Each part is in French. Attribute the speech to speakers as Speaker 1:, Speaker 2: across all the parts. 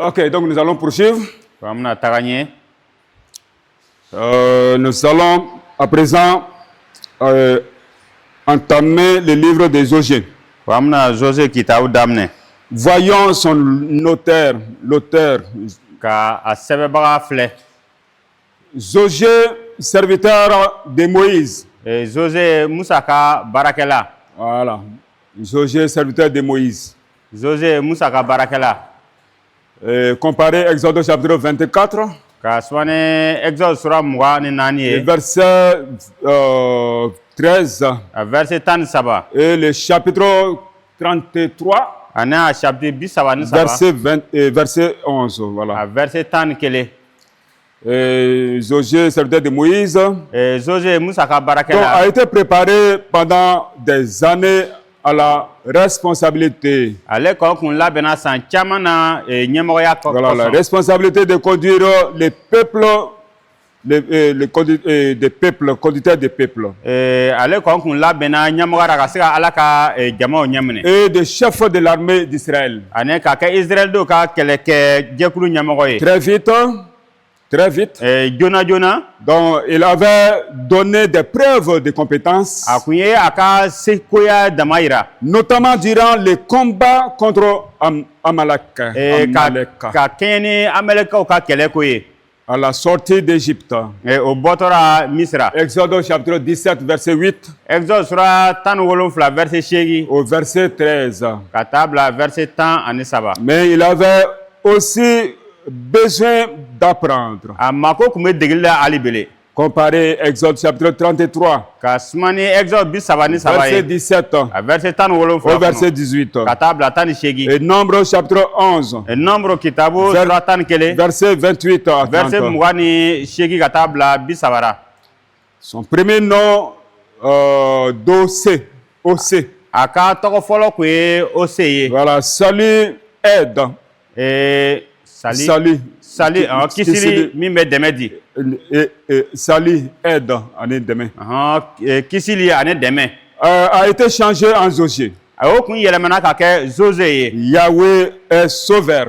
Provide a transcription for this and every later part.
Speaker 1: Ok, donc nous allons poursuivre. Nous allons à présent entamer le livre de José. Voyons son auteur, l'auteur. José, serviteur de Moïse.
Speaker 2: José Moussaka Barakela.
Speaker 1: Voilà. José, serviteur de Moïse.
Speaker 2: José Moussaka Barakela.
Speaker 1: Comparez Exode chapitre 24. Le verset 13.
Speaker 2: Verset 37.
Speaker 1: Et le chapitre 33. Verset 11. Voilà.
Speaker 2: Verset 10.
Speaker 1: José, serviteur de Moïse,
Speaker 2: José Moussaka Barakela
Speaker 1: a été préparé pendant des années à la responsabilité.
Speaker 2: Voilà,
Speaker 1: la responsabilité de conduire les peuples, des peuples, conducteurs des peuples. Et des chefs de l'armée d'Israël. Très vite. Donc, il avait donné des preuves de compétences, notamment durant les combats contre Amalek. À la sortie d'Égypte. Exode chapitre 17, verset 8. Au verset 13. Mais il avait aussi besoin d'apprendre. Comparez Exode chapitre 33. Verset 17. Au verset 18. Et Nombre chapitre 11. Verset 28 à 30. Son premier nom, Dosé. Voilà, salut, aide.
Speaker 2: Salut, Kisili, Mime Demedi.
Speaker 1: Salut, aide, année demain.
Speaker 2: Kisili, année demain.
Speaker 1: A été changé en José. Yahweh est sauveur.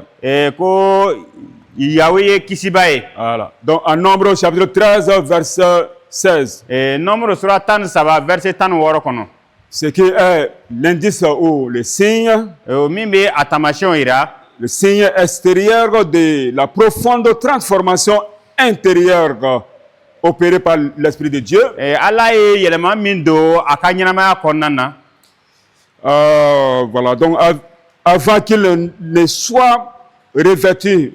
Speaker 2: Yahweh Kisibae.
Speaker 1: Voilà. Donc, en Nombre chapitre 13, verset 16.
Speaker 2: Nombre sera tan saba, verset tan worokono.
Speaker 1: Ce qui est l'indice ou le signe.
Speaker 2: Mime atamation ira.
Speaker 1: Le signe extérieur de la profonde transformation intérieure opérée par l'Esprit de Dieu. Voilà, donc avant qu'il ne soit revêtu.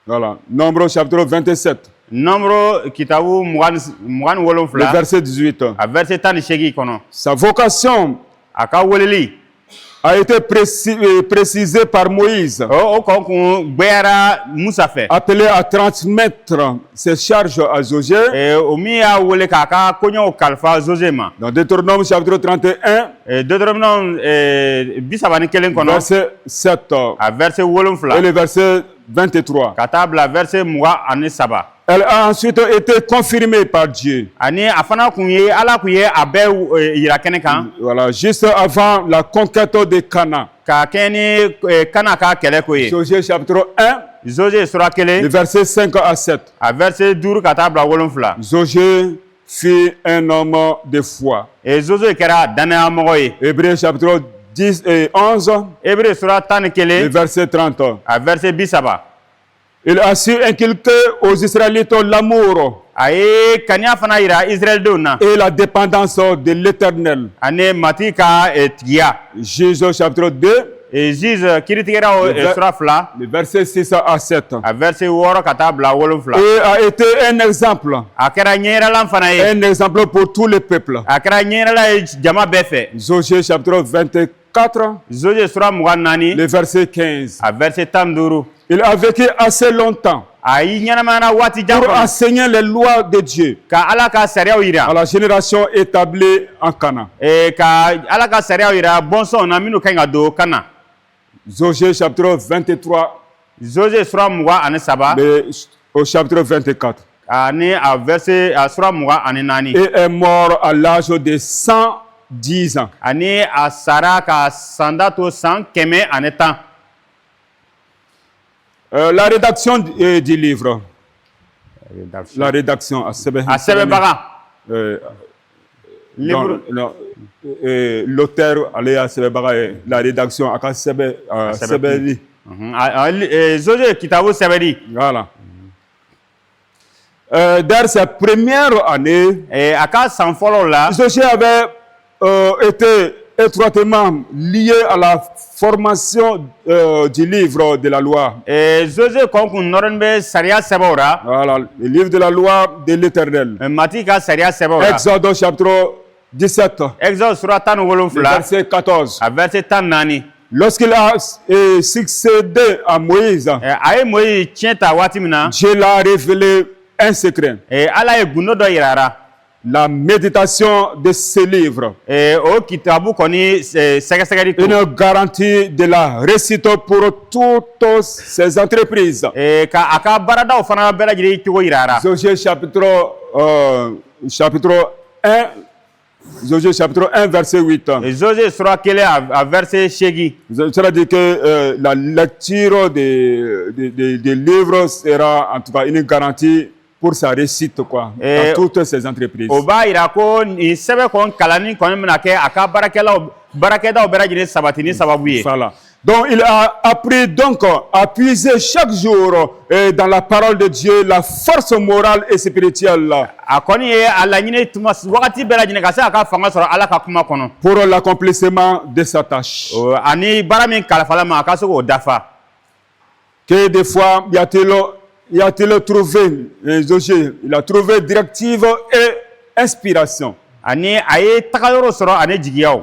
Speaker 1: Voilà, Nombre chapitre 27. Le verset 18. Sa vocation a été précisé par Moïse, appelé à transmettre ses charges à José. Dans Deutéronome chapitre 31, verset 7 et le verset 23. Elle a ensuite été confirmée par Dieu. Voilà, juste avant la conquête de Cana. José chapitre 1, le verset 5 à 7. José fut un homme de foi. Hébreux chapitre 10 et 11, le verset 30. Il a su inculquer aux Israélites l'amour et la dépendance de l'Éternel. Juge chapitre 2, le verset 6 à 7. Et a été un exemple. Un exemple pour tous les peuples. José chapitre 24, le verset 15. Il a vécu assez longtemps pour enseigner les lois de Dieu à la génération établie en Cana. José chapitre 23, au chapitre 24. Et est mort à l'âge de 100 10 ans.
Speaker 2: Ani a sara ka sanda to 100 ani 10.
Speaker 1: La rédaction du livre. La rédaction à
Speaker 2: Sebebaga.
Speaker 1: L'auteur allait à Sebebaga, la rédaction à Sebeli.
Speaker 2: Zoje kitabu Sebeli.
Speaker 1: Voilà. Dans sa première année,
Speaker 2: aka san fɔlɔ la,
Speaker 1: Zoje avait été étroitement lié à la formation du livre de la loi.
Speaker 2: Zoje kɔn kun nɔrɔlen bɛ sariya sɛbɛnw ra.
Speaker 1: Voilà, le livre de la loi de l'Éternel.
Speaker 2: Mati ka sariya sɛbɛnw ra.
Speaker 1: Exode chapitre 17.
Speaker 2: Exode sura 17.
Speaker 1: Verset 14.
Speaker 2: A verset 14.
Speaker 1: Lorsqu'il a succédé à Moïse,
Speaker 2: a ye Moïse tiɲɛ ta waati min na,
Speaker 1: Dieu l'a révélé un secret.
Speaker 2: Ala ye gundo dɔ yira a la.
Speaker 1: La méditation de ce livre.
Speaker 2: O kitabu kɔni sɛgɛsɛgɛli to.
Speaker 1: Une garantie de la réussite pour toutes ces entreprises.
Speaker 2: Ka a ka baaradaw fana bɛɛ lajɛlen cogo yira a la.
Speaker 1: Josué chapitre 1. Josué chapitre 1 verset 8.
Speaker 2: Josué sura 1 a verset 8.
Speaker 1: Cela dit que la lecture des livres sera en tout cas une garantie pour sa réussite quoi, dans toutes ces entreprises.
Speaker 2: O b'a yira ko ni sɛbɛn kɔni kalanni kɔni bɛna kɛ a ka baarakɛdaw bɛɛ lajɛlen sabati ni sababu ye.
Speaker 1: Voilà. Donc il a appris donc à puiser chaque jour dans la parole de Dieu la force morale et spirituelle.
Speaker 2: A kɔni ye a laɲini tuma wagati bɛɛ lajɛlen ka se a ka fanga sɔrɔ Ala ka kuma kɔnɔ.
Speaker 1: Pour l'accomplissement de sa tâche.
Speaker 2: Ani baara min kalifala ma a ka se k'o dafa.
Speaker 1: Que des fois y a-t-il trouvé Josué, il a trouvé directive et inspiration.
Speaker 2: Ani a ye tagayɔrɔ sɔrɔ ani jigiyaw.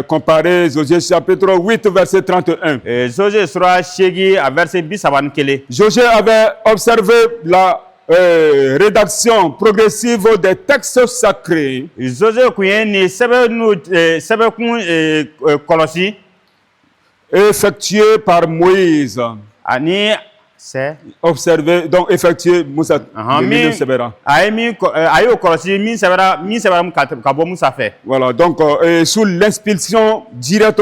Speaker 1: Comparé Josué chapitre 8 verset 31.
Speaker 2: Josué sura 8 a verset 31.
Speaker 1: Josué avait observé la rédaction progressive des textes sacrés.
Speaker 2: Josué kun ye nin sɛbɛnkun kɔlɔsi.
Speaker 1: Effectué par Moïse.
Speaker 2: Ani
Speaker 1: observé, donc effectué Moussa. Voilà, donc sous l'inspiration directe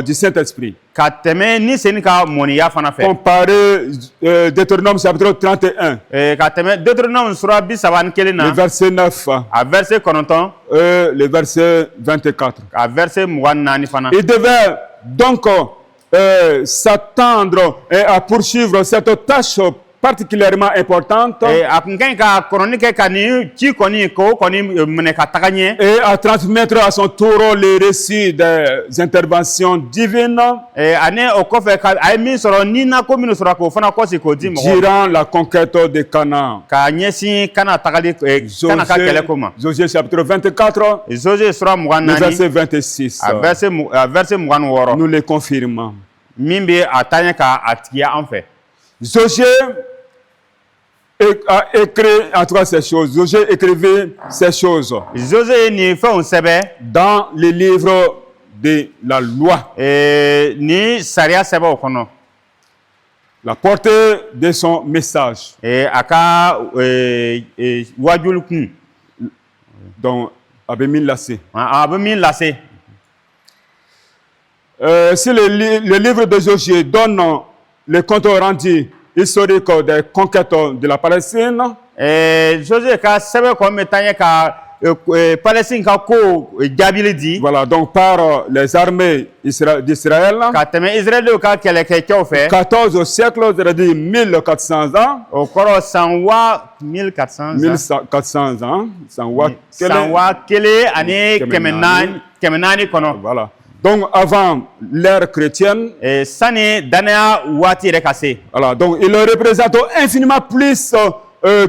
Speaker 1: du Saint-Esprit. Comparé Deutéronome chapitre 31. Le verset 9. Le verset 24. Il devait donc s'attendre à poursuivre cette tâche particulièrement importante et à transmettre à son tour les récits des interventions divines durant la conquête de Canaan. Josué chapitre 24, le verset 26. Nous le confirmons. Josué a écrit en tout cas ces choses. Josué écrivait ces choses dans le livre de la loi. La portée de son message. Donc, Abémil Lassé. Si le livre de Josué donne le compte rendu historique des conquêtes de la Palestine, voilà, donc par les armées d'Israël, 14 siècles, c'est-à-dire 1400 ans, 1400 ans, voilà. Donc avant l'ère chrétienne, voilà, donc il représente infiniment plus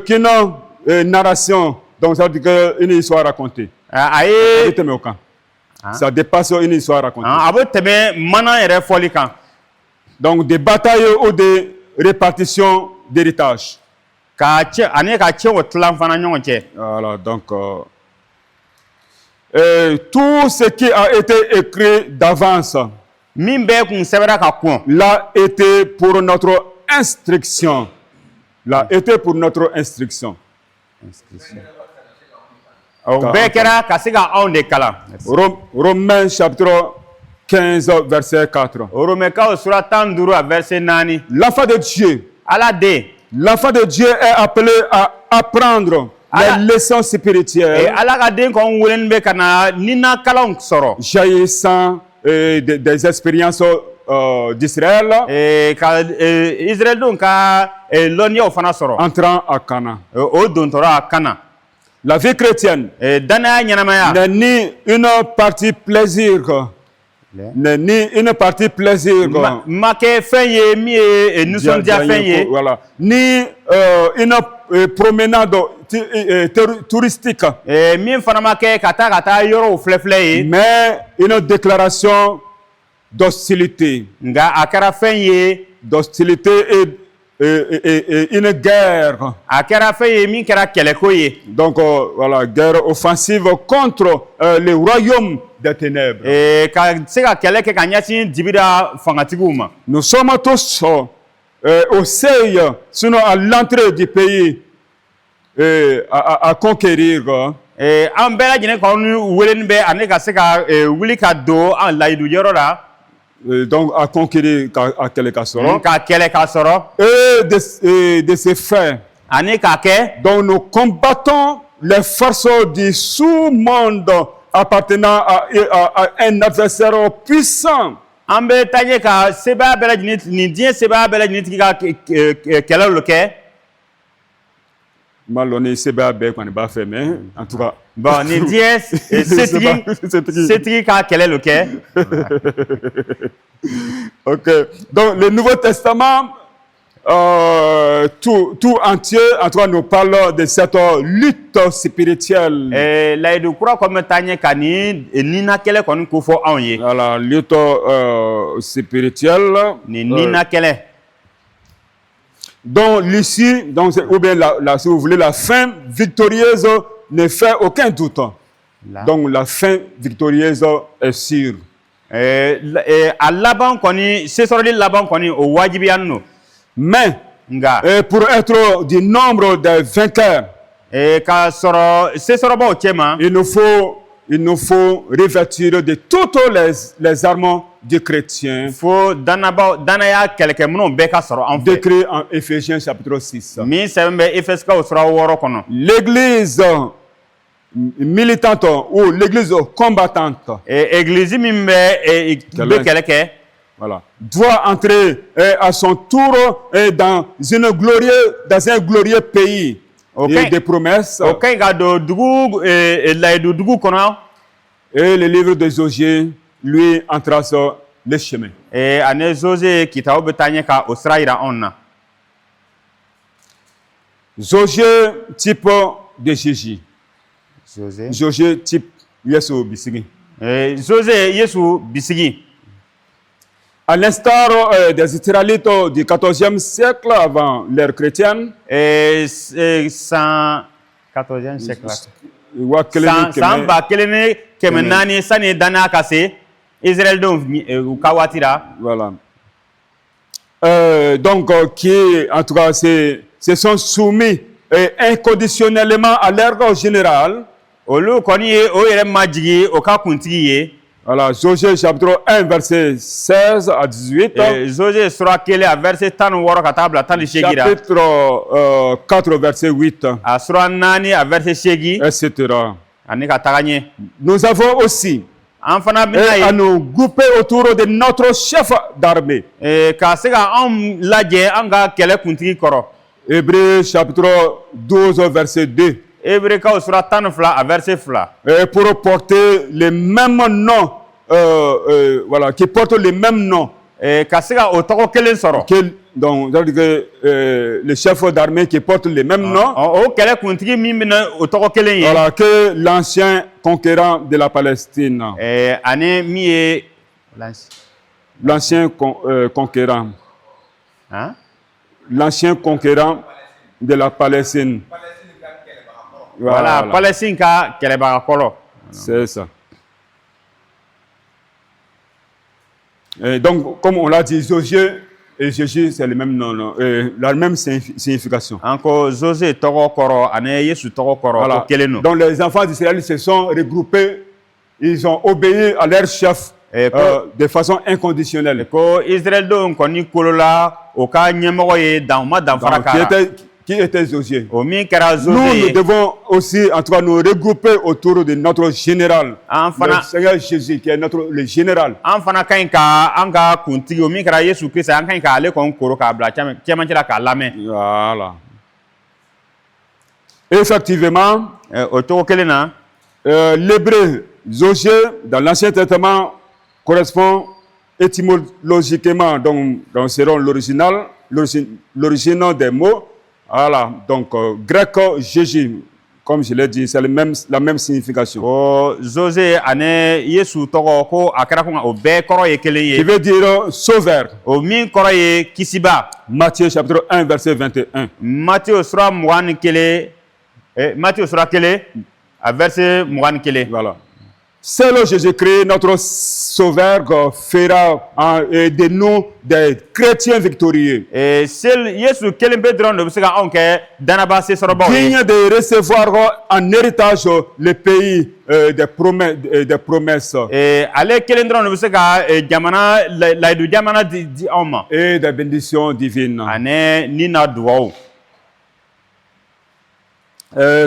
Speaker 1: qu'une narration. Donc ça veut dire qu'une histoire racontée. Ça dépasse une histoire racontée. Donc des batailles ou des répartitions d'héritage. Voilà, donc tout ce qui a été écrit d'avance l'a été pour notre instruction. L'a été pour notre instruction.
Speaker 2: bɛɛ kɛra ka se ka anw de kalan.
Speaker 1: Romains chapitre 15 verset 4.
Speaker 2: Romains sura 15 a verset 4.
Speaker 1: L'enfant de Dieu,
Speaker 2: Ala den,
Speaker 1: l'enfant de Dieu est appelé à apprendre les leçons spirituelles
Speaker 2: Ala ka den kɔn weleni bɛ ka na nina kalanw sɔrɔ.
Speaker 1: jaillissant des expériences d'Israël
Speaker 2: Ka Israɛlidenw ka lɔnniyaw fana sɔrɔ.
Speaker 1: entrant à Canaan.
Speaker 2: O dontɔra a Kana.
Speaker 1: La vie chrétienne
Speaker 2: Danaya ɲɛnamaya
Speaker 1: n'est ni une partie plaisir, n'est ni une partie plaisir,
Speaker 2: ma kɛ fɛn ye min ye nisɔndiya fɛn ye.
Speaker 1: voilà, ni une promenade touristique,
Speaker 2: min fana ma kɛ ka taa yɔrɔw filɛ ye.
Speaker 1: mais une déclaration d'hostilité.
Speaker 2: Nka a kɛra fɛn ye
Speaker 1: D'hostilité et une guerre.
Speaker 2: a kɛra fɛn ye min kɛra kɛlɛko ye.
Speaker 1: Donc voilà, guerre offensive contre le royaume des ténèbres.
Speaker 2: Ka se ka kɛlɛ kɛ ka ɲɛsin dibira fangatigiw ma.
Speaker 1: Nous sommes tous au seuil, sinon à l'entrée du pays à conquérir.
Speaker 2: An bɛɛ lajɛlen kɔni weleni bɛ ani ka se ka wuli ka don an layidu yɔrɔ la.
Speaker 1: Donc à conquérir à quelque sorte.
Speaker 2: Ka kɛlɛ ka sɔrɔ.
Speaker 1: Et de ces faits.
Speaker 2: Ani ka kɛ.
Speaker 1: Donc nous combattons les forces du sous-monde appartenant à un adversaire puissant.
Speaker 2: An bɛ taa ɲɛ ka sebaya bɛɛ lajɛlen nin diɲɛ sebaya bɛɛ lajɛlen tigi ka kɛlɛw kɛ.
Speaker 1: Maloni sebaya bɛɛ kɔni b'a fɛ mais en tout cas.
Speaker 2: Bon nin diɲɛ setigi ka kɛlɛ kɛ.
Speaker 1: Ok, donc le Nouveau Testament tout entier, en tout cas, nous parle de cette lutte spirituelle.
Speaker 2: Layidu kura kɔni bɛ taa ɲɛ ka ni nina kɛlɛ kɔni ko fɔ anw ye.
Speaker 1: Voilà, lutte spirituelle.
Speaker 2: Ni nina kɛlɛ.
Speaker 1: Donc l'issue, donc ou bien si vous voulez, la fin victorieuse ne fait aucun doute. Donc la fin victorieuse est sûre.
Speaker 2: A laban kɔni sesɔrɔli laban kɔni o wajibiyani no.
Speaker 1: Mais
Speaker 2: nga
Speaker 1: pour être du nombre des vainqueurs,
Speaker 2: ka sɔrɔ sesɔrɔbaw cɛma,
Speaker 1: il nous faut revêtir de toutes les armes du chrétien.
Speaker 2: Fo danaya kɛlɛkɛminɛw bɛɛ ka sɔrɔ an fɛ.
Speaker 1: Décrit en Éphésiens chapitre 6.
Speaker 2: Min sɛbɛn bɛ Efɛsikaw sura 6 kɔnɔ.
Speaker 1: L'église militante ou l'église combattante,
Speaker 2: église min bɛ kɛlɛ kɛ,
Speaker 1: voilà, doit entrer à son tour dans un glorieux pays de promesses.
Speaker 2: O ka ɲi ka don layidu dugu kɔnɔ.
Speaker 1: Et le livre de Josué lui en trace le chemin.
Speaker 2: Ani Josué kitabu bɛ taa ɲɛ ka o sira yira anw na.
Speaker 1: Josué type de Jésus. Josué type Yesu bisigi.
Speaker 2: Josué Yesu bisigi.
Speaker 1: À l'instar des Israélites du 14e siècle avant l'ère chrétienne.
Speaker 2: 14e siècle. San ba kelen ni kɛmɛ naani sani danaya ka se Israëlidenw u ka waati la.
Speaker 1: Voilà. Donc qui en tout cas se sont soumis inconditionnellement à l'ordre général.
Speaker 2: Olu kɔni ye o yɛrɛ majigi o ka kuntigi ye.
Speaker 1: Voilà, Josué chapitre 1 verset 16 à 18.
Speaker 2: Josué sura 1 a verset 16 ka taa bila 18 la.
Speaker 1: Chapitre 4 verset 8.
Speaker 2: A sura 4 a verset 8.
Speaker 1: Etc.
Speaker 2: Ani ka taga ɲɛ.
Speaker 1: Nous avons aussi
Speaker 2: an fana bɛna ye
Speaker 1: à nous grouper autour de notre chef d'armée.
Speaker 2: Ka se ka anw lajɛ an ka kɛlɛ kuntigi kɔrɔ.
Speaker 1: Hébreux chapitre 12 verset 2.
Speaker 2: Hébreux sura 12 a verset 2.
Speaker 1: Et pour porter le même nom, voilà, qui porte le même nom.
Speaker 2: Ka se ka o tɔgɔ kelen sɔrɔ.
Speaker 1: Donc, le chef d'armée qui porte le même nom.
Speaker 2: O kɛlɛ kuntigi min bɛna o tɔgɔ kelen ye.
Speaker 1: Voilà, que l'ancien conquérant de la Palestine.
Speaker 2: Ani min ye
Speaker 1: l'ancien conquérant.
Speaker 2: Hein?
Speaker 1: L'ancien conquérant de la Palestine.
Speaker 2: Voilà, Palestine ka kɛlɛbaga fɔlɔ.
Speaker 1: C'est ça. Et donc, comme on l'a dit, Josué Et Jésus, c'est le même nom, la même signification.
Speaker 2: Anko José togo koro ane Yesu togo koro
Speaker 1: Voilà.
Speaker 2: keleno.
Speaker 1: Donc les enfants d'Israël se sont regroupés, ils ont obéi à leur chef de façon inconditionnelle.
Speaker 2: Ko Israël do koni kolola o ka nyemoko ye danma danfara kara.
Speaker 1: Qui était Josué.
Speaker 2: O mi kara José.
Speaker 1: Nous devons aussi, en tout cas, nous regrouper autour de notre général, le Seigneur Jésus, qui est le général.
Speaker 2: Enfana kainka anga kuntigi o mi kara Yesu Christ an kainka ale kon koro ka bla chamanchira ka lame.
Speaker 1: Voilà. Effectivement,
Speaker 2: o togo kelena
Speaker 1: l'hébreu Josué dans l'Ancien Testament correspond étymologiquement donc selon l'origine des mots. Voilà, donc grec Jésus, comme je l'ai dit, c'est la même signification.
Speaker 2: José ane Yesu togo ko akara ko o be koro ye keleye.
Speaker 1: Qui veut dire sauveur.
Speaker 2: O min koro ye kisiba.
Speaker 1: Matthieu chapitre 1 verset 21.
Speaker 2: Matthieu sura mugan kele Matthieu sura kele à verset mugan kele.
Speaker 1: Voilà. Seul Jésus-Christ, notre sauveur, fera de nous des chrétiens victorieux.
Speaker 2: Seul Yesu kelembe dron de bisika onke danaba se sorobo.
Speaker 1: Digne de recevoir en héritage le pays des promesses.
Speaker 2: Ale kelendron de bisika jamana la du jamana di oma.
Speaker 1: Et des bénédictions divines.
Speaker 2: Ane nina duwao.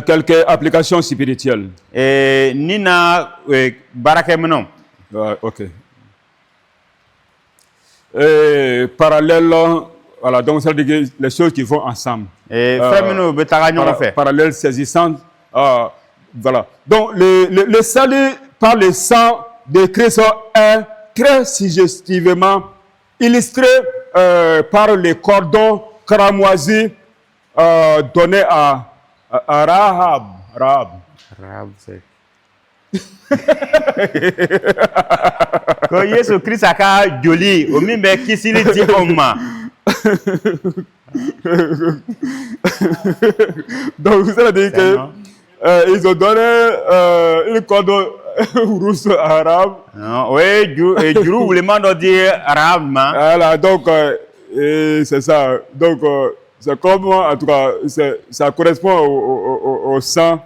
Speaker 1: Quelques applications spirituelles.
Speaker 2: Nina barake menon.
Speaker 1: Ok. Parallèle, voilà, donc ça veut dire les choses qui vont ensemble. Parallèle saisissant. Voilà. Donc le salut par le sang de Christ est très suggestivement illustré par les cordons cramoisis donnés à Rahab,
Speaker 2: c'est. Ko Yesu Christ aka joli o min be kisili di omma.
Speaker 1: Donc ça veut dire que ils ont donné une corde rousse à Rahab.
Speaker 2: Oui, juru voulait dire Rahab ma.
Speaker 1: Voilà, donc c'est ça. Donc c'est comme, en tout cas, ça correspond au sang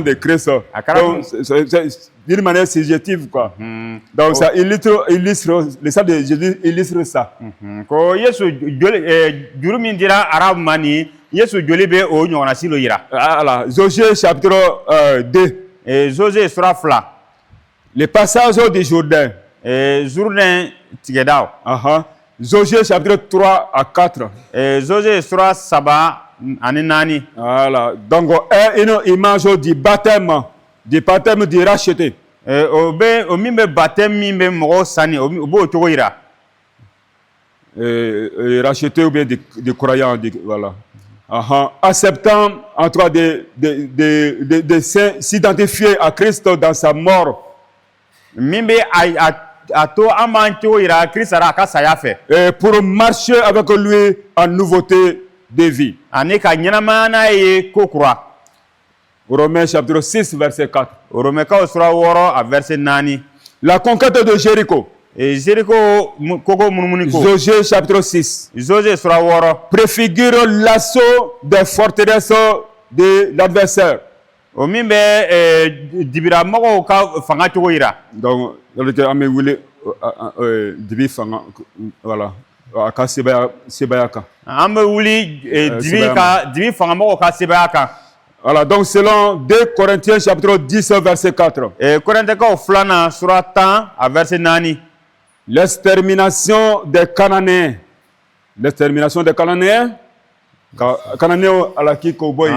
Speaker 1: de Christ. D'une manière suggestive, quoi. Donc, ça illustre, le sang de Jésus illustre ça.
Speaker 2: Ko Yesu juru min dira Arab mani, Yesu joli be o nyona silo yira.
Speaker 1: Voilà, Josué chapitre 2.
Speaker 2: Et Josué sura fla.
Speaker 1: Le passage du Jourdain.
Speaker 2: Jourdain tigedao.
Speaker 1: Josué chapitre 3 à 4.
Speaker 2: Josué sura saba aninani.
Speaker 1: Voilà. Donc, est une image du baptême du racheté.
Speaker 2: O mimbe baptême mimbe mo sani o bo togo ira.
Speaker 1: Racheté ou bien des croyants, voilà. Acceptant en tout cas de s'identifier à Christ dans sa mort.
Speaker 2: Mimbe ato amancho ira Christara ka saya fe.
Speaker 1: Pour marcher avec lui en nouveauté de vie.
Speaker 2: Anika nyama na ye kokura.
Speaker 1: Romains chapitre 6 verset 4.
Speaker 2: Romains sura woro à verset nani.
Speaker 1: La conquête de Jéricho.
Speaker 2: Jéricho koko mununiko.
Speaker 1: Josué chapitre 6.
Speaker 2: Josué sura woro
Speaker 1: préfigure l'assaut des forteresses de l'adversaire.
Speaker 2: O mimbe dibira moko ka fanga togo ira.
Speaker 1: Donc le ame wule dibi fanga voilà aka sebayaka.
Speaker 2: Ame wuli dibi fanga moko ka sebayaka.
Speaker 1: Voilà, donc selon 2 Corinthiens chapitre 10 verset 4.
Speaker 2: Corinthiens ko flana sura 10 à verset nani.
Speaker 1: L'extermination des Cananéens. L'extermination des Cananéens. Cananéens alaki koboy.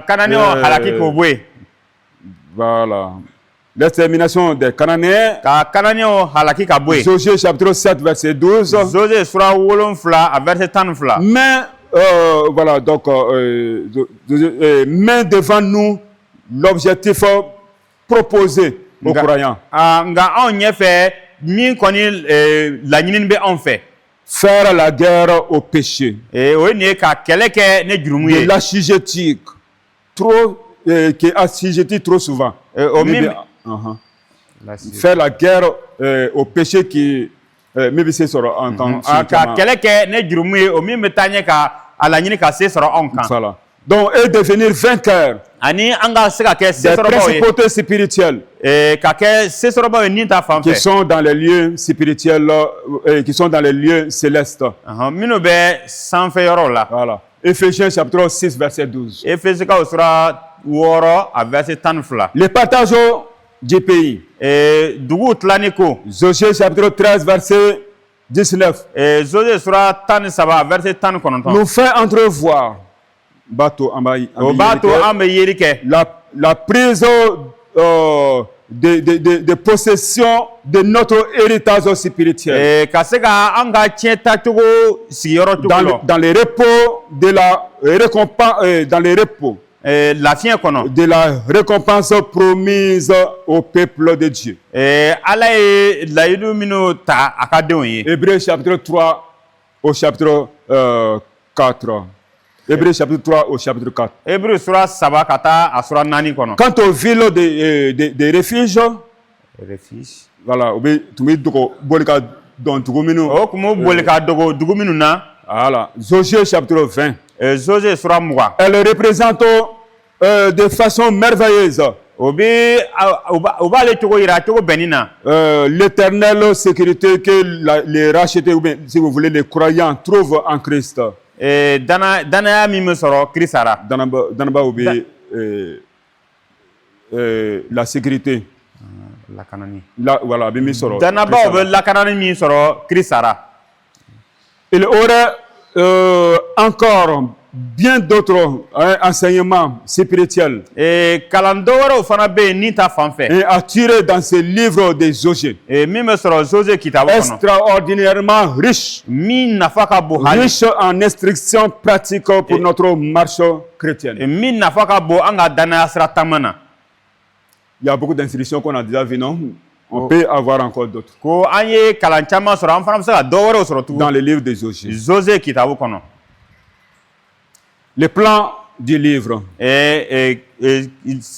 Speaker 2: Cananéens alaki koboy.
Speaker 1: Voilà. L'extermination des Cananéens.
Speaker 2: Cananéens halaki kaboy.
Speaker 1: Josué chapitre 7 verset 12.
Speaker 2: Josué sura 8 à verset 10.
Speaker 1: Mais voilà, donc met devant nous l'objectif proposé aux croyants.
Speaker 2: Nga on yefe min koni la nyinin be on fait.
Speaker 1: Faire la guerre au péché.
Speaker 2: O ne ka keleke ne jurumu ye.
Speaker 1: L'assujettir trop qui assujetti trop souvent. Faire la guerre au péché qui min bɛ se sɔrɔ an kan.
Speaker 2: Ka kɛlɛ kɛ ne jurumu ye o min bɛ taa ɲɛ ka a laɲini ka se sɔrɔ anw kan.
Speaker 1: Voilà. Donc, et devenir vainqueur
Speaker 2: Ani an ka se ka kɛ se
Speaker 1: des
Speaker 2: sɔrɔbaw ye.
Speaker 1: principautés spirituelles
Speaker 2: Ka kɛ se sɔrɔbaw ye ni ta fan
Speaker 1: qui
Speaker 2: fɛ.
Speaker 1: sont dans les lieux spirituels, qui sont dans les lieux célestes.
Speaker 2: Minnu bɛ sanfɛ yɔrɔw la.
Speaker 1: Voilà. Éphésiens chapitre 6, verset 12.
Speaker 2: Efesikaw sura 6 a verset 12.
Speaker 1: Les partages du pays.
Speaker 2: Dugu tilani ko.
Speaker 1: Josué chapitre 13, verset 19.
Speaker 2: Josué sura 13 verset 19.
Speaker 1: Nous fait entrevoir bateau en bas.
Speaker 2: O b'a to an bɛ yeri kɛ.
Speaker 1: La prise de possession de notre héritage spirituel.
Speaker 2: Ka se ka an ka tiɲɛta cogo sigiyɔrɔ cogo lɔ.
Speaker 1: Dans les repos de la récompense, dans les repos
Speaker 2: lafiɲɛ kɔnɔ.
Speaker 1: de la récompense promise au peuple de Dieu.
Speaker 2: Ala ye layidu minnu ta a ka denw ye.
Speaker 1: Hébreux chapitre 3 au chapitre 4. Hébreux chapitre 3 au chapitre 4.
Speaker 2: Hébreux sura 3 ka taa a sura 4 kɔnɔ.
Speaker 1: Quant aux villes de refuge, voilà, tu me dogo boli ka don dugu minnu.
Speaker 2: O kun b'o boli ka dogo dugu minnu na.
Speaker 1: Voilà, Josué chapitre 20.
Speaker 2: Josué sura 20.
Speaker 1: Elle représente de façon merveilleuse
Speaker 2: O b'ale cogo yira cogo bɛnni na.
Speaker 1: l'éternelle sécurité que les rachetés, ou bien si vous voulez les croyants, trouvent en Christ.
Speaker 2: Danaya min bɛ sɔrɔ Kirisa ra.
Speaker 1: Danaba ou bien la sécurité.
Speaker 2: Lakanani.
Speaker 1: Voilà, bien mis sur.
Speaker 2: Danabaw bɛ lakanani min sɔrɔ Kirisa ra.
Speaker 1: Il aurait encore bien d'autres enseignements spirituels.
Speaker 2: Kalan dɔ wɛrɛw fana bɛ yen ni ta fan fɛ.
Speaker 1: Et attiré dans ce livre de Josué.
Speaker 2: Min bɛ sɔrɔ Josué kitabu kɔnɔ.
Speaker 1: Extraordinairement riche.
Speaker 2: Min nafa ka bon hali.
Speaker 1: Riche en instructions pratiques pour notre marche chrétienne.
Speaker 2: Min nafa ka bon an ka danaya sira taama na.
Speaker 1: Il y a beaucoup d'instructions qu'on a déjà vues, non? On peut avoir encore d'autres.
Speaker 2: Ko an ye kalan caman sɔrɔ an fana bɛ se ka dɔ wɛrɛw sɔrɔ tugun.
Speaker 1: Dans le livre de Josué.
Speaker 2: Josué kitabu kɔnɔ.
Speaker 1: Le plan du livre.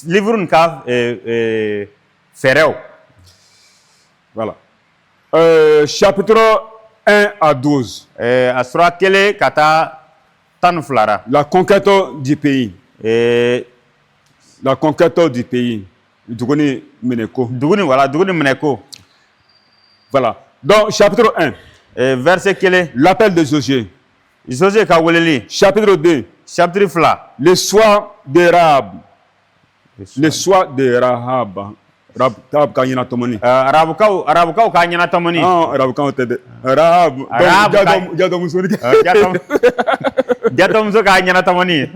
Speaker 2: Livre nin ka fɛɛrɛw.
Speaker 1: Voilà. Chapitre 1 à 12.
Speaker 2: A sura 1 ka taa 12 ra.
Speaker 1: La conquête du pays. La conquête du pays. Duguni Meneko.
Speaker 2: Duguni Meneko.
Speaker 1: Voilà. Donc, chapitre 1.
Speaker 2: Verset 1.
Speaker 1: L'appel de Josué.
Speaker 2: Josué ka weleli.
Speaker 1: Chapitre 2.
Speaker 2: Chapitre 2.
Speaker 1: Le soir de Rahab. Le soir de Rahab. Rahab ka ɲɛna tɔmɔni.
Speaker 2: Arabukaw ka ɲɛna tɔmɔni.
Speaker 1: Arabukaw tɛ dɛ. Rahab. Jadɔmuso ni.
Speaker 2: Jatɔmuso ka ɲɛna tɔmɔni.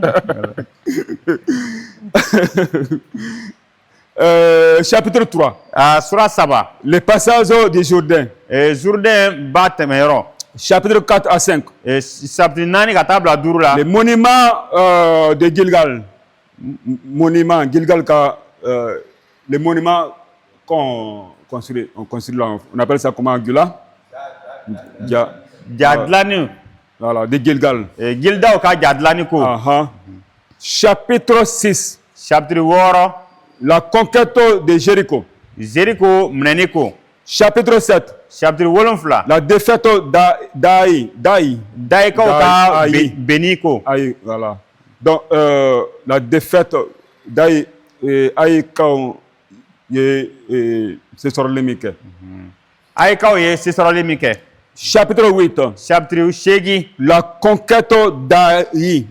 Speaker 1: Chapitre 3.
Speaker 2: Sura 3.
Speaker 1: Le passage du Jourdain.
Speaker 2: Jourdain ba tɛmɛyɔrɔ.
Speaker 1: Chapitre 4 à 5.
Speaker 2: Chapitre 4 ka taa bila 5 la.
Speaker 1: Le monument de Gilgal. Monument Gilgal le monument qu'on construit là, on appelle ça comment Gula?
Speaker 2: Jadlani.
Speaker 1: Voilà, de Gilgal.
Speaker 2: Gildaw ka Jadlani ko.
Speaker 1: Chapitre 6.
Speaker 2: Chapitre 6.
Speaker 1: La conquête de Jéricho.
Speaker 2: Jéricho minɛni ko.
Speaker 1: Chapitre 7.
Speaker 2: Chapitre 7. La
Speaker 1: défaite
Speaker 2: Daïkaw ka beni ko.
Speaker 1: Aïe, voilà. Donc, la défaite Aïkaw c'est sur le Mickey.
Speaker 2: Aïkaw c'est sur le Mickey.
Speaker 1: Chapitre 8.
Speaker 2: Chapitre 8.
Speaker 1: La conquête d'Aï.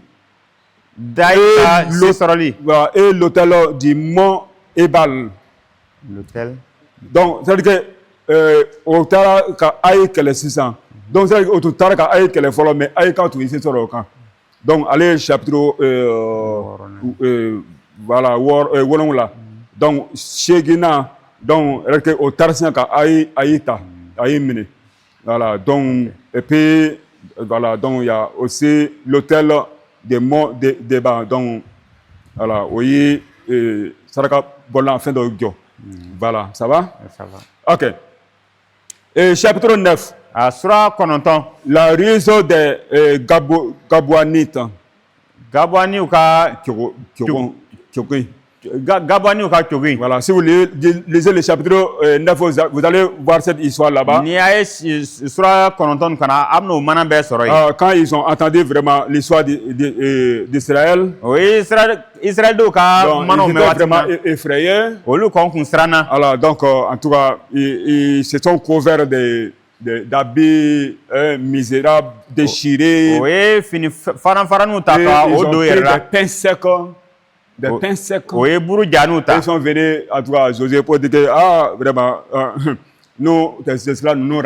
Speaker 1: Et l'hôtel du mont Ebal.
Speaker 2: L'hôtel.
Speaker 1: Donc, c'est-à-dire que au Tara ka Aïe qu'elle est 600. Donc, c'est-à-dire au Tara ka Aïe qu'elle est folle, mais Aïe quand tu es sur le camp. Donc, allez, chapitre voilà, Wolong là. Donc, Shegina, donc, au Tarsian ka Aïta, Aïe Mine. Voilà, donc, et puis, voilà, donc, il y a aussi l'hôtel des mots débat. Donc, voilà, oui, Saraka Bolan fin de Gyo. Voilà, ça va?
Speaker 2: Ça va.
Speaker 1: Ok. Et chapitre 9.
Speaker 2: Sura 9.
Speaker 1: La ruse des Gabouanites.
Speaker 2: Gabouani ou ka
Speaker 1: Kyokui. Voilà, si vous lisez le chapitre 9, vous allez voir cette histoire là-bas. Quand ils ont entendu vraiment l'histoire d'Israël,
Speaker 2: ils étaient
Speaker 1: vraiment effrayés. Alors, donc, en tout cas, ils se sont couverts d'habits misérables, déchirés.
Speaker 2: Des
Speaker 1: pains secs. Des pains secs. Ils sont venus, en tout cas, Josué pour dire que, ah, vraiment, nous, c'est nous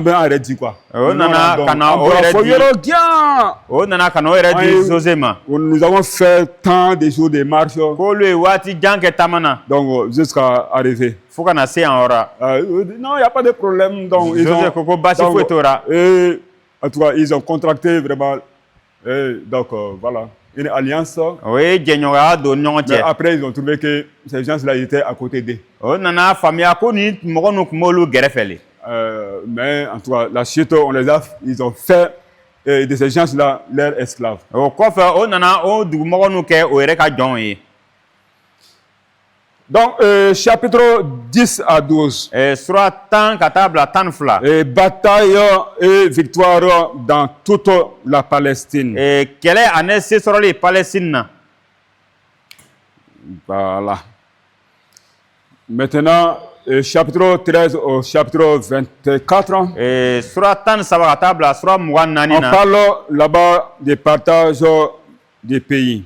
Speaker 1: arrêté quoi. Nous avons fait tant de jours de marche. Donc, jusqu'à arriver. Non, il n'y a pas de problème. Donc, en tout cas, ils ont contracté vraiment. Donc, voilà. Une alliance. Mais après, ils ont trouvé que ces gens-là étaient à côté d'eux. Mais en tout cas, la suite, ils ont fait de ces gens-là leurs esclaves. Donc, chapitre 10 à 12. Bataille et victoire dans toute la Palestine. Voilà. Maintenant, chapitre 13 au chapitre 24. On parle là-bas des partages des pays.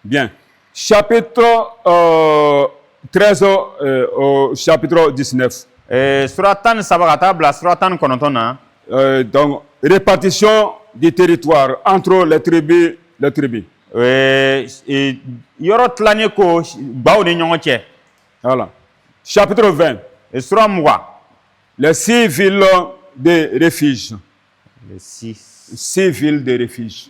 Speaker 1: Bien. Chapitre 13 au chapitre 19. Donc, répartition du territoire entre les tribus. Voilà. Chapitre 20. Les 6 villes de refuge.
Speaker 2: Les
Speaker 1: 6 villes de refuge.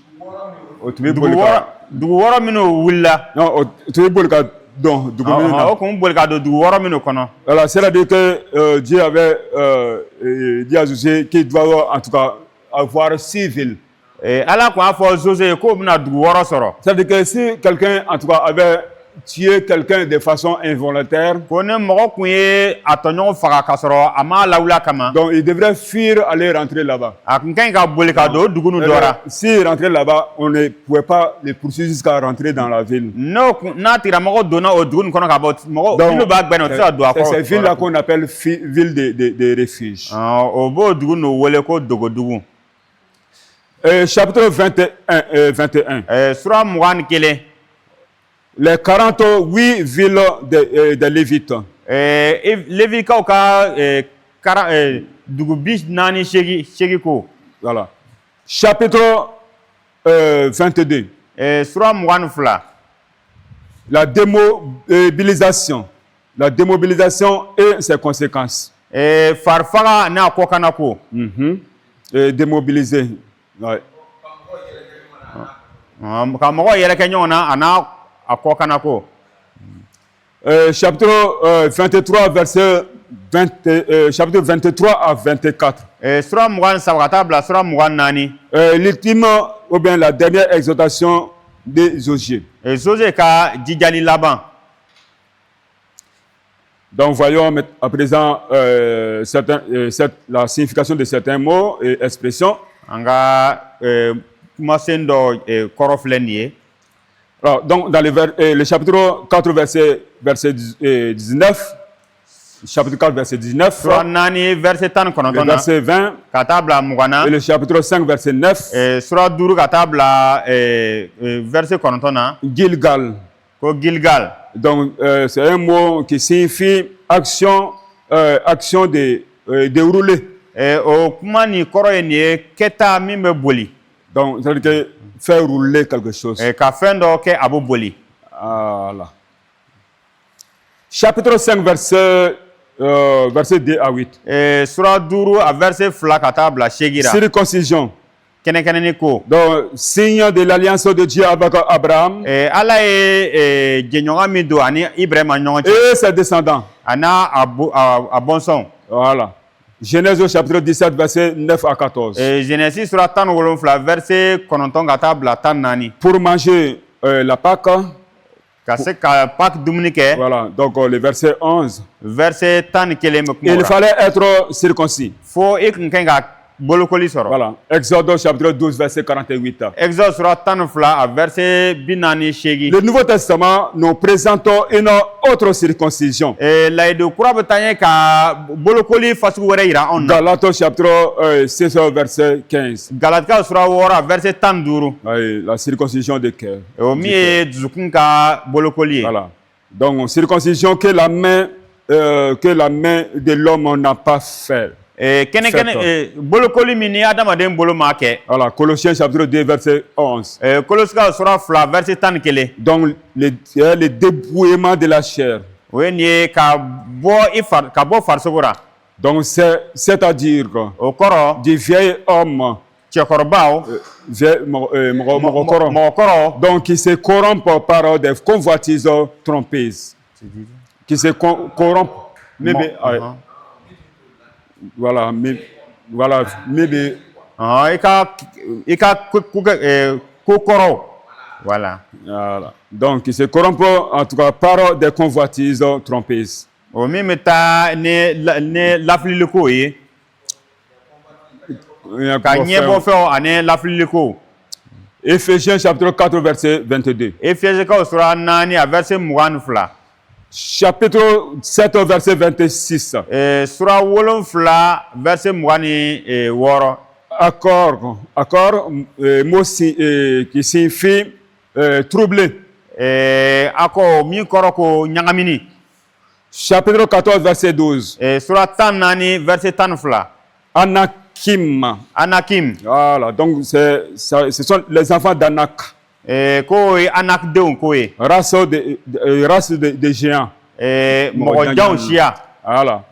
Speaker 1: Voilà, c'est-à-dire que Dieu avait dit à Josué qu'il doit en tout cas avoir 6 villes. C'est-à-dire que si quelqu'un en tout cas avait tué quelqu'un de façon involontaire, donc il devrait fuir, aller rentrer là-bas. S'il rentrait là-bas, on ne pouvait pas les poursuivre jusqu'à rentrer dans la ville. C'est ces villes-là qu'on appelle villes de refuge. Chapitre 21. Les 48 villes de Lévites. Voilà. Chapitre 22. La démobilisation. La démobilisation et ses conséquences. Démobiliser. Ouais. Chapitre 23, verset chapitre 23 à 24. L'ultime ou bien la dernière exhortation de Josué. Donc voyons à présent la signification de certains mots et expressions. Alors, donc dans le chapitre 4 verset 19, chapitre 4 verset 19, le verset 20 et le chapitre 5 verset 9, Gilgal. Donc c'est un mot qui signifie action, action de dérouler. Donc, c'est-à-dire que faire rouler quelque chose. Voilà. Chapitre 5, verset 2 à 8. Circoncision. Donc, signe de l'alliance de Dieu avec Abraham et ses descendants. Voilà. Genèse au chapitre 17, verset 9 à 14.
Speaker 2: Genèse sura 17 verset 9 ka taa bila 14.
Speaker 1: Pour manger la Pâque,
Speaker 2: Ka se ka Pâques dumuni kɛ.
Speaker 1: voilà, donc le verset 11,
Speaker 2: Verset 11 bɛ kuma o
Speaker 1: il
Speaker 2: la.
Speaker 1: fallait être circoncis.
Speaker 2: Fo i kun kan ka bolokoli sɔrɔ.
Speaker 1: Voilà, Exode au chapitre 12, verset 48.
Speaker 2: Exode sura 12 a verset 48.
Speaker 1: Le Nouveau Testament nous présente une autre circoncision.
Speaker 2: Layidu kura bɛ taa ɲɛ ka bolokoli fasugu wɛrɛ yira anw na.
Speaker 1: Galates au chapitre 6, verset 15.
Speaker 2: Galatikaw sura 6 verset 15.
Speaker 1: Oui, la circoncision de cœur.
Speaker 2: O min ye dusukun ka bolokoli ye.
Speaker 1: Voilà. Donc, circoncision que la main de l'homme n'a pas fait.
Speaker 2: Bolokoli min ni adamaden bolo ma kɛ.
Speaker 1: Voilà, Colossiens chapitre 2, verset 11.
Speaker 2: Kolosikaw sura 2 verset 11.
Speaker 1: Donc, le dépouillement de la chair.
Speaker 2: O ye nin ye ka bɔ farisogo ra.
Speaker 1: Donc, c'est-à-dire
Speaker 2: O kɔrɔ
Speaker 1: du vieil homme,
Speaker 2: cɛkɔrɔbaw mɔgɔkɔrɔ
Speaker 1: donc qui se corrompent par des convoitises trompeuses. Qui se corrompent. Voilà, maybe.
Speaker 2: I ka ko kɔrɔ. Voilà.
Speaker 1: Voilà. Donc, qui se corrompent en tout cas par des convoitises trompeuses.
Speaker 2: O min bɛ taa ni lafililiko ye. Ka ɲɛbɔ fɛnw ani lafililiko.
Speaker 1: Éphésiens chapitre 4, verset 22.
Speaker 2: Efesikaw sura 4 a verset 22.
Speaker 1: Chapitre 7, verset 26.
Speaker 2: Sura 7 verset 26.
Speaker 1: Accord, mot qui signifie troublé.
Speaker 2: Ako min kɔrɔ ko ɲagamini.
Speaker 1: Chapitre 14, verset 12.
Speaker 2: Sura 14 verset 12. Anakim.
Speaker 1: Voilà, donc ce sont les enfants d'Anak.
Speaker 2: Ko ye Anak denw ko ye.
Speaker 1: Race de géants.
Speaker 2: Mɔgɔjanw siya.
Speaker 1: Voilà.